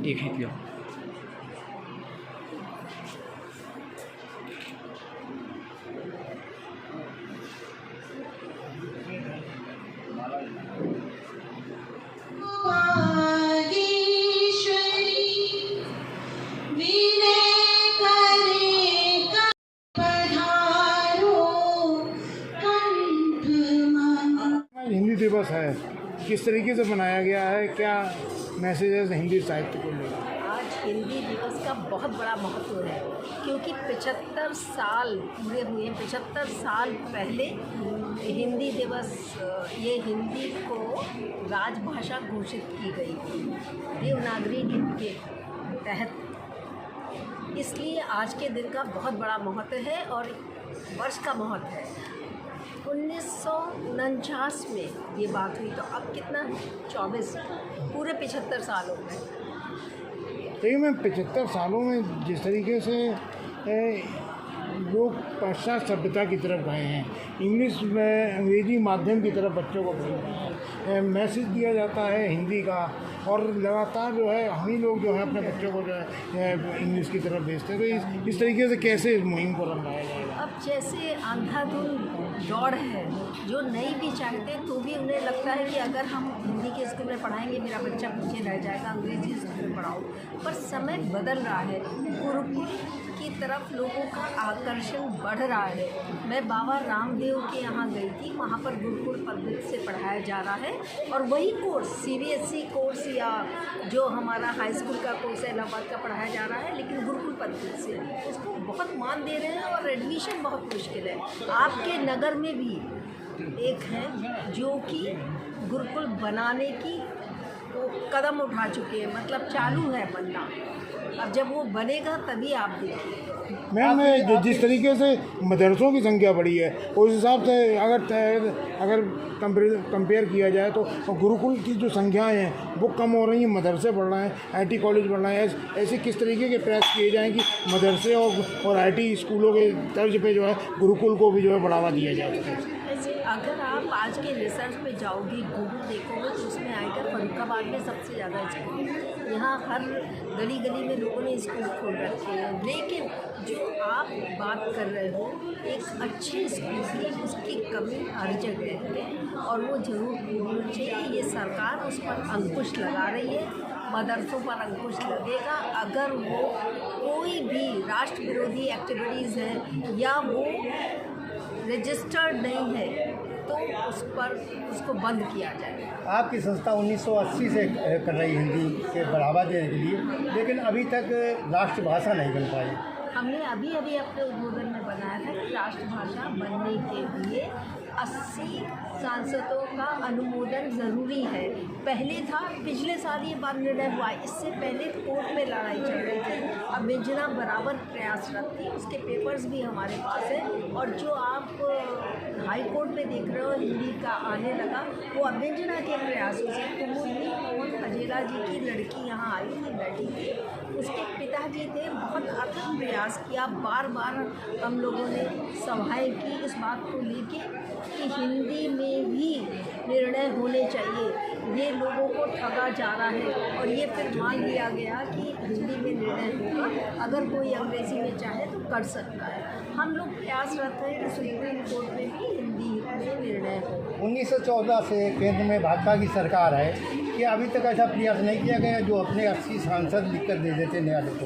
एक ही किया हिंदी दिवस है, किस तरीके से मनाया गया है, क्या मैसेजेस हिंदी साहित्य को लेकर? आज हिंदी दिवस का बहुत बड़ा महत्व है क्योंकि 75 साल पूरे हुए हैं। 75 साल पहले हिंदी दिवस, ये हिंदी को राजभाषा घोषित की गई थी देवनागरी लिपि के तहत। इसलिए आज के दिन का बहुत बड़ा महत्व है और वर्ष का महत्व है। 1949 में ये बात हुई, तो अब कितना 24 पूरे 75 साल हो गए। देखिए मैं 75 सालों में जिस तरीके से लोग पाश्चात्य सभ्यता की तरफ गए हैं, इंग्लिश में अंग्रेजी माध्यम की तरफ बच्चों को भेज रहे हैं, मैसेज दिया जाता है हिंदी का, और लगातार जो है हम ही लोग जो है अपने बच्चों को जो है इंग्लिश की तरफ भेजते हैं। तो इस तरीके से कैसे इस मुहिम को रंगाया जाएगा? अब जैसे अंधाधुंध दौड़ है, जो नहीं भी चाहते तो भी उन्हें लगता है कि अगर हम हिंदी के स्कूल में पढ़ाएंगे मेरा बच्चा पीछे रह जाएगा, अंग्रेजी स्कूल में पढ़ाओ। पर समय बदल रहा है, गुरुकुल की तरफ लोगों का आकर्षण बढ़ रहा है। मैं बाबा रामदेव के यहाँ गई थी, वहाँ पर गुरुकुल पद्धति से पढ़ाया जा रहा है और वही कोर्स CBSE कोर्स या जो हमारा हाई स्कूल का कोर्स है इलाहाबाद का पढ़ाया जा रहा है, लेकिन गुरुकुल पद्धति से उसको बहुत मान दे रहे हैं और एडमिशन बहुत मुश्किल है। आपके नगर में भी एक है जो कि गुरुकुल बनाने की वो कदम उठा चुके हैं, मतलब चालू है बनना। अब जब वो बनेगा तभी आप देखिए। मैम जिस तरीके से मदरसों की संख्या बढ़ी है उस हिसाब से अगर कंपेयर किया जाए तो गुरुकुल की जो संख्याएं हैं वो कम हो रही हैं, मदरसे बढ़ रहे हैं, IT कॉलेज बढ़ रहे हैं। ऐसे किस तरीके के प्रयास किए जाएँ कि मदरसे और IT स्कूलों के तर्ज पे जो है गुरुकुल को भी जो है बढ़ावा दिया जाए? अगर आप आज के रिसर्च पे जाओगी, गूगल देखोगे तो उसमें आएगा फर्रुखाबाद में सबसे ज़्यादा स्कूल। यहाँ हर गली गली में लोगों ने स्कूल खोल रखे हैं, लेकिन जो आप बात कर रहे हो एक अच्छे स्कूल की, उसकी कमी हर जगह है और वो ज़रूर पूरी होनी चाहिए। ये सरकार उस पर अंकुश लगा रही है, मदरसों पर अंकुश लगेगा। अगर वो कोई भी राष्ट्र विरोधी एक्टिविटीज़ हैं या वो रजिस्टर्ड नहीं है तो उस पर उसको बंद किया जाए। आपकी संस्था 1980 से कर रही है हिंदी के बढ़ावा देने के लिए, लेकिन अभी तक राष्ट्रभाषा नहीं बन पाई। हमने अभी अपने उद्बोधन में बनाया था कि राष्ट्रभाषा बनने के लिए 80 सांसदों का अनुमोदन ज़रूरी है। पहले था, पिछले साल ये बात निर्णय हुआ, इससे पहले कोर्ट में लड़ाई चल रही थी। अब व्यंजना बराबर प्रयासरत थी, उसके पेपर्स भी हमारे पास है। और जो आप हाई कोर्ट में देख रहे हो हिंदी का आने लगा, वो अब व्यंजना के प्रयासों से। कुमुदनी पवन हजेला जी की लड़की यहाँ आई थी, बैठी थी, उसके पिताजी थे, बहुत अथक प्रयास किया। बार बार हम लोगों ने सभाएं की इस बात को लेके कि हिंदी में भी निर्णय होने चाहिए। ये लोगों को ठगा जा रहा है और ये फिर मान लिया गया कि हिंदी में निर्णय होगा, अगर कोई अंग्रेजी में चाहे तो कर सकता है। हम लोग प्रयासरत हैं कि सुप्रीम कोर्ट में भी हिंदी में निर्णय हो। 1914 से केंद्र में भाजपा की सरकार है कि अभी तक ऐसा प्रयास नहीं किया गया जो अपने 80 सांसद लिख कर दे देते न्यायालय को।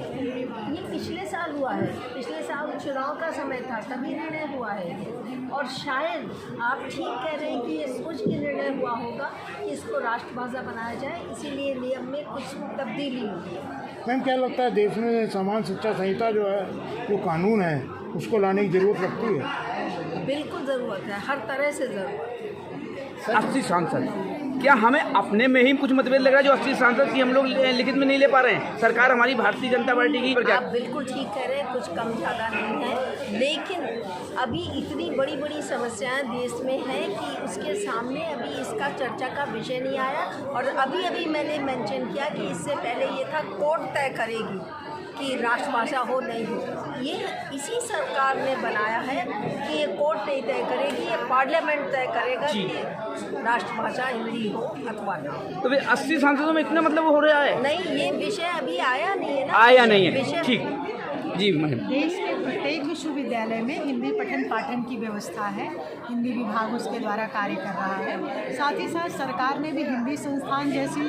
ये पिछले साल हुआ है, पिछले साल चुनाव का समय था तभी निर्णय हुआ है। और शायद आप ठीक कह रहे हैं कि ये सोच के निर्णय हुआ होगा कि इसको राष्ट्रभाषा बनाया जाए, इसीलिए नियम में कुछ तब्दीली हुई है। मैम क्या लगता है देश में समान शिक्षा संहिता जो है, जो कानून है, उसको लाने की ज़रूरत लगती है? बिल्कुल ज़रूरत है, हर तरह से ज़रूरत है। 80 सांसद क्या हमें अपने में ही कुछ मतभेद लग रहा है जो 80 सांसद की हम लोग लिखित में नहीं ले पा रहे हैं? सरकार हमारी भारतीय जनता पार्टी की पर क्या? आप बिल्कुल ठीक कह रहे हैं, कुछ कम ज़्यादा नहीं है, लेकिन अभी इतनी बड़ी बड़ी समस्याएं देश में हैं कि उसके सामने अभी इसका चर्चा का विषय नहीं आया। और अभी अभी मैंने मेंशन किया कि इससे पहले ये था कोर्ट तय करेगी कि राष्ट्रभाषा हो नहीं हो। ये इसी सरकार ने बनाया है कि ये कोर्ट नहीं तय करेगी, ये पार्लियामेंट तय करेगा कि राष्ट्रभाषा हिंदी हो अथवा ना हो। तो फिर 80 सांसदों में इतना मतलब हो रहा है? नहीं, ये विषय अभी आया नहीं है ना। आया नहीं है, विषय ठीक जी। देश के प्रत्येक विश्वविद्यालय में हिंदी पठन पाठन की व्यवस्था है, हिंदी विभाग उसके द्वारा कार्य कर रहा है। साथ ही साथ सरकार ने भी हिंदी संस्थान जैसी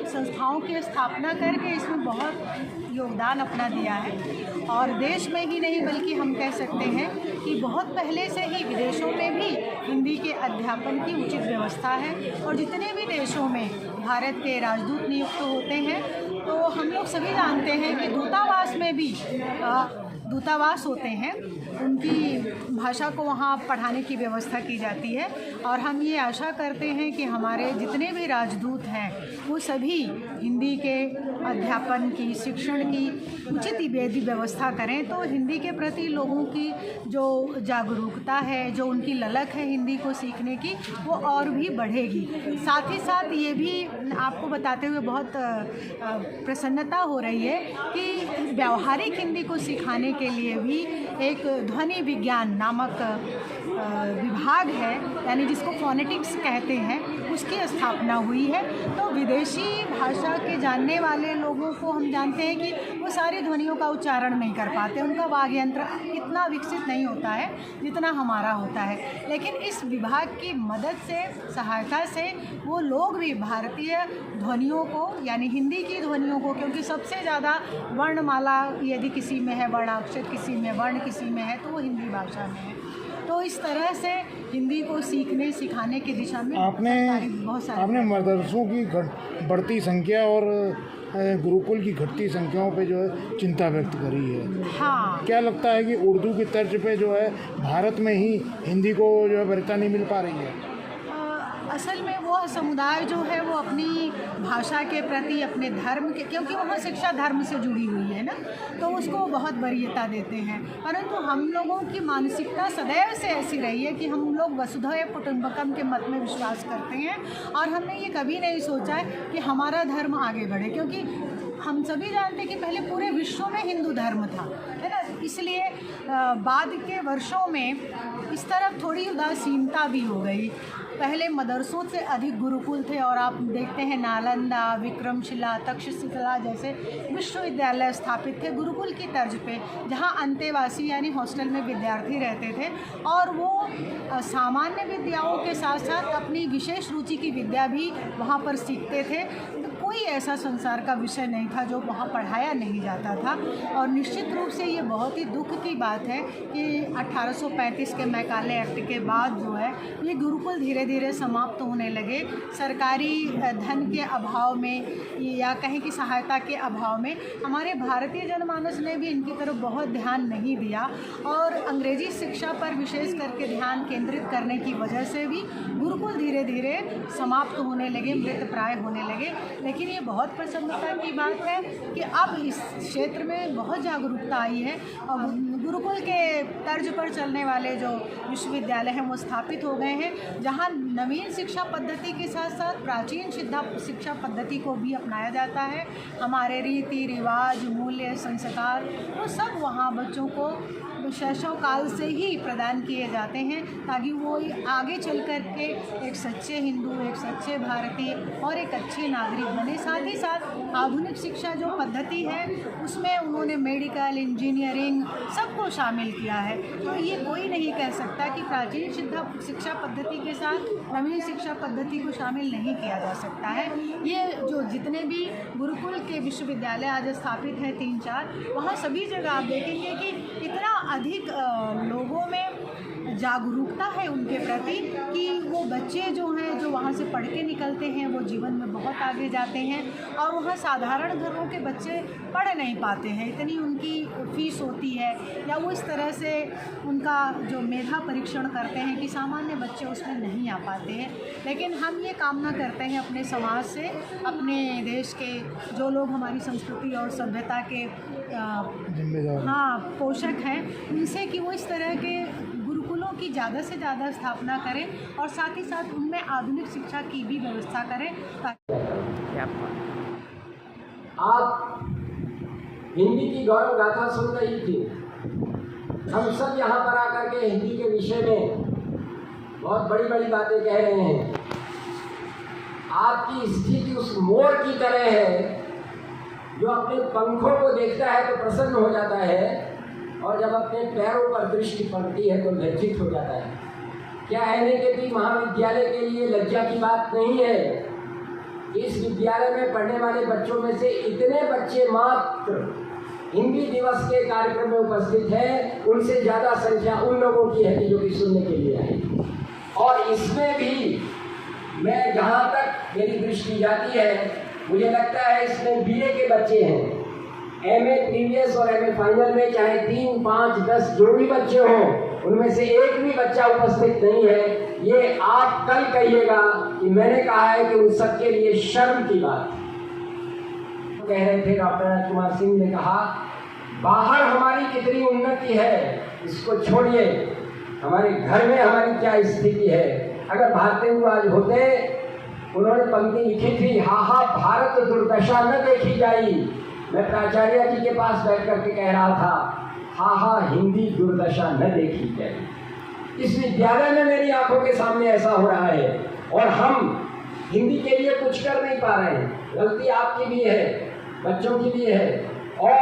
संस्थाओं की स्थापना करके इसमें बहुत योगदान अपना दिया है। और देश में ही नहीं बल्कि हम कह सकते हैं कि बहुत पहले से ही विदेशों में भी हिंदी के अध्यापन की उचित व्यवस्था है। और जितने भी देशों में भारत के राजदूत नियुक्त होते हैं तो हम लोग सभी जानते हैं कि दूतावास में भी दूतावास होते हैं, उनकी भाषा को वहाँ पढ़ाने की व्यवस्था की जाती है। और हम ये आशा करते हैं कि हमारे जितने भी राजदूत हैं वो सभी हिंदी के अध्यापन की, शिक्षण की उचित व्यवस्था करें तो हिंदी के प्रति लोगों की जो जागरूकता है, जो उनकी ललक है हिंदी को सीखने की, वो और भी बढ़ेगी। साथ ही साथ ये भी आपको बताते हुए बहुत प्रसन्नता हो रही है कि व्यावहारिक हिंदी को सिखाने के लिए भी एक ध्वनि विज्ञान नामक विभाग है, यानी जिसको फोनेटिक्स कहते हैं, उसकी स्थापना हुई है। तो विदेशी भाषा के जानने वाले लोगों को हम जानते हैं कि वो सारी ध्वनियों का उच्चारण नहीं कर पाते, उनका वाग यंत्र इतना विकसित नहीं होता है जितना हमारा होता है। लेकिन इस विभाग की मदद से, सहायता से वो लोग भी भारतीय ध्वनियों को, यानी हिंदी की ध्वनियों को, क्योंकि सबसे ज़्यादा वर्णमाला यदि किसी में है, वर्णाक्षर किसी में, वर्ण किसी में है, तो वो हिंदी भाषा में है। तो इस तरह से हिंदी को सीखने सिखाने की दिशा में आपने मदरसों की बढ़ती संख्या और गुरुकुल की घटती संख्याओं पे जो है चिंता व्यक्त करी है। हाँ, क्या लगता है कि उर्दू की तर्ज पे जो है भारत में ही हिंदी को जो है वरीयता नहीं मिल पा रही है? असल में वो समुदाय जो है वो अपनी भाषा के प्रति, अपने धर्म के, क्योंकि वहाँ शिक्षा धर्म से जुड़ी हुई है ना, तो उसको बहुत वरीयता देते हैं। परंतु हम लोगों की मानसिकता सदैव से ऐसी रही है कि हम लोग वसुधैव कुटुम्बकम के मत में विश्वास करते हैं और हमने ये कभी नहीं सोचा है कि हमारा धर्म आगे बढ़े, क्योंकि हम सभी जानते हैं कि पहले पूरे विश्व में हिंदू धर्म था, है ना। इसलिए बाद के वर्षों में इस तरफ थोड़ी उदासीनता भी हो गई। पहले मदरसों से अधिक गुरुकुल थे और आप देखते हैं नालंदा, विक्रमशिला, तक्षशिला जैसे विश्वविद्यालय स्थापित थे गुरुकुल की तर्ज पे, जहाँ अंतेवासी यानी हॉस्टल में विद्यार्थी रहते थे और वो सामान्य विद्याओं के साथ साथ अपनी विशेष रुचि की विद्या भी वहाँ पर सीखते थे। कोई ऐसा संसार का विषय नहीं था जो वहाँ पढ़ाया नहीं जाता था। और निश्चित रूप से ये बहुत ही दुख की बात है कि 1835 के मैकाले एक्ट के बाद जो है ये गुरुकुल धीरे धीरे समाप्त होने लगे, सरकारी धन के अभाव में या कहें कि सहायता के अभाव में। हमारे भारतीय जनमानस ने भी इनकी तरफ बहुत ध्यान नहीं दिया और अंग्रेजी शिक्षा पर विशेष करके ध्यान केंद्रित करने की वजह से भी गुरुकुल धीरे धीरे समाप्त होने लगे, मृतप्राय होने लगे। लेकिन ये बहुत प्रसन्नता की बात है कि अब इस क्षेत्र में बहुत जागरूकता आई है और गुरुकुल के तर्ज पर चलने वाले जो विश्वविद्यालय हैं वो स्थापित हो गए हैं, जहाँ नवीन शिक्षा पद्धति के साथ साथ प्राचीन शिक्षा पद्धति को भी अपनाया जाता है। हमारे रीति रिवाज, मूल्य, संस्कार वो सब वहाँ बच्चों को शैशव काल से ही प्रदान किए जाते हैं ताकि वो आगे चल कर के एक सच्चे हिंदू, एक सच्चे भारतीय और एक अच्छे नागरिक बने। साथ ही साथ आधुनिक शिक्षा जो पद्धति है उसमें उन्होंने मेडिकल, इंजीनियरिंग सबको शामिल किया है। तो ये कोई नहीं कह सकता कि प्राचीन शिक्षा पद्धति के साथ नवीन शिक्षा पद्धति को शामिल नहीं किया जा सकता है। ये जो जितने भी गुरुकुल के विश्वविद्यालय आज स्थापित हैं 3-4, वहाँ सभी जगह आप देखेंगे कि इतना अधिक लोगों में जागरूकता है उनके प्रति कि वो बच्चे जो हैं जो वहाँ से पढ़ के निकलते हैं वो जीवन में बहुत आगे जाते हैं, और वहाँ साधारण घरों के बच्चे पढ़ नहीं पाते हैं, इतनी उनकी फीस होती है, या वो इस तरह से उनका जो मेधा परीक्षण करते हैं कि सामान्य बच्चे उसमें नहीं आ पाते हैं। लेकिन हम ये कामना करते हैं अपने समाज से, अपने देश के जो लोग हमारी संस्कृति और सभ्यता के पोषक हैं, उनसे कि वो इस तरह के गुरुकुलों की ज़्यादा से ज़्यादा स्थापना करें और साथ ही साथ उनमें आधुनिक शिक्षा की भी व्यवस्था करें। आप हिंदी की गौरव गाथा सुन रही थी। हम सब यहाँ पर आकर के हिंदी के विषय में बहुत बड़ी बड़ी बातें कह रहे हैं। आपकी स्थिति उस मोर की तरह है जो अपने पंखों को देखता है तो प्रसन्न हो जाता है, और जब अपने पैरों पर दृष्टि पड़ती है तो लज्जित हो जाता है। क्या NAKP महाविद्यालय के लिए लज्जा की बात नहीं है। इस विद्यालय में पढ़ने वाले बच्चों में से इतने बच्चे मात्र हिंदी दिवस के कार्यक्रम में उपस्थित हैं, उनसे ज़्यादा संख्या उन लोगों की है जो कि सुनने के लिए आए। और इसमें भी मैं जहाँ तक मेरी दृष्टि जाती है, मुझे लगता है इसमें BA के बच्चे हैं। MA प्रीवियस और MA फाइनल में चाहे 3, 5, 10 जो भी बच्चे हों, उनमें से एक भी बच्चा उपस्थित नहीं है। ये आप कल कहिएगा कि मैंने कहा है कि उन सबके लिए शर्म की बात। कह रहे थे डॉक्टर राजकुमार सिंह ने कहा, बाहर हमारी कितनी उन्नति है इसको छोड़िए, हमारे घर में हमारी क्या स्थिति है। अगर भारतेंदु आज होते, उन्होंने पंक्ति लिखी थी, हाहा भारत दुर्दशा न देखी जाई। मैं प्राचार्य जी के पास बैठ करके कह रहा था, हाहा हिंदी दुर्दशा न देखी जाए। इस विद्यालय में मेरी आंखों के सामने ऐसा हो रहा है, और हम हिंदी के लिए कुछ कर नहीं पा रहे हैं। गलती आपकी भी है, बच्चों की भी है, और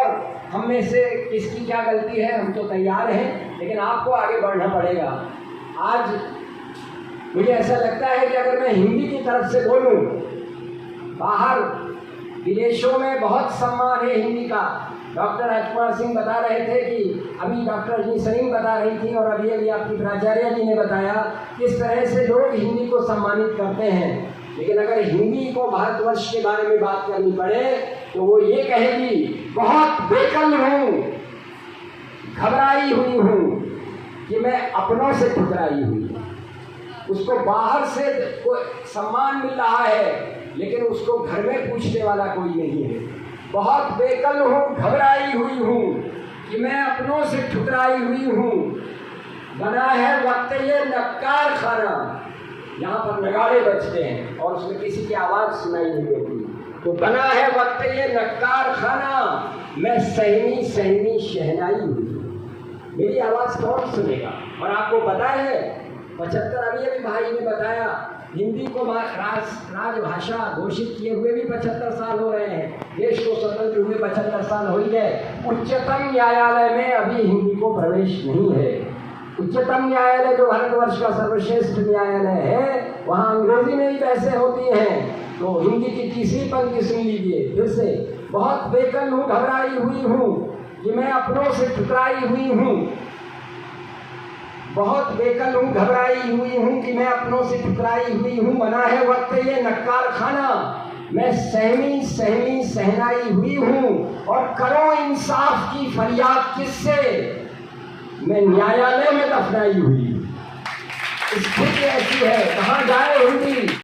हम में से किसकी क्या गलती है हम तो तैयार हैं, लेकिन आपको आगे बढ़ना पड़ेगा। आज मुझे ऐसा लगता है कि अगर मैं हिंदी की तरफ से बोलूं, बाहर विदेशों में बहुत सम्मान है हिंदी का। डॉक्टर राजकुमार सिंह बता रहे थे कि अभी डॉक्टर रजनी सलीम बता रही थी, और अभी आपकी प्राचार्य जी ने बताया किस तरह से लोग हिंदी को सम्मानित करते हैं। लेकिन अगर हिंदी को भारतवर्ष के बारे में बात करनी पड़े तो वो ये कहेगी, बहुत बेकल हूँ, घबराई हुई हूँ कि मैं अपनों से ठुकराई हुई। उसको बाहर से कोई सम्मान मिल रहा है, लेकिन उसको घर में पूछने वाला कोई नहीं है। बहुत बेकल हूँ, घबराई हुई हूँ कि मैं अपनों से ठुकराई हुई हूँ। बना है वक्त ये नक्कार खाना, यहाँ पर नगाड़े बजते हैं और उसमें किसी की आवाज़ सुनाई नहीं देती। तो बना है वक्त ये नक्कार खाना, मैं सहमी सहमी शहनाई हुई। मेरी आवाज़ कौन सुनेगा। और आपको पता है 75 अभी भाई ने बताया, हिंदी को राजभाषा घोषित किए हुए भी 75 साल हो रहे हैं। देश को स्वतंत्र हुए 75 साल हो ही गए। उच्चतम न्यायालय में अभी हिंदी को प्रवेश नहीं है। उच्चतम न्यायालय जो भारतवर्ष का सर्वश्रेष्ठ न्यायालय है, वहाँ अंग्रेजी में ही बहसें होती हैं। तो हिंदी की तीसरी पंक्ति सुन लीजिए फिर से, बहुत बेकल हूँ, घबराई हुई हूँ कि मैं अपनों से ठुकराई हुई हूँ। बहुत बेकल हूँ, घबराई हुई हूँ कि मैं अपनों से ठुकराई हुई हूँ। बना है वक्त ये नक्कार खाना, मैं सहमी सहमी सहनाई हुई हूँ। और करो इंसाफ की फरियाद किससे, मैं न्यायालय में दफनाई हुई। स्थिति ऐसी है, कहाँ जाए हिंदी।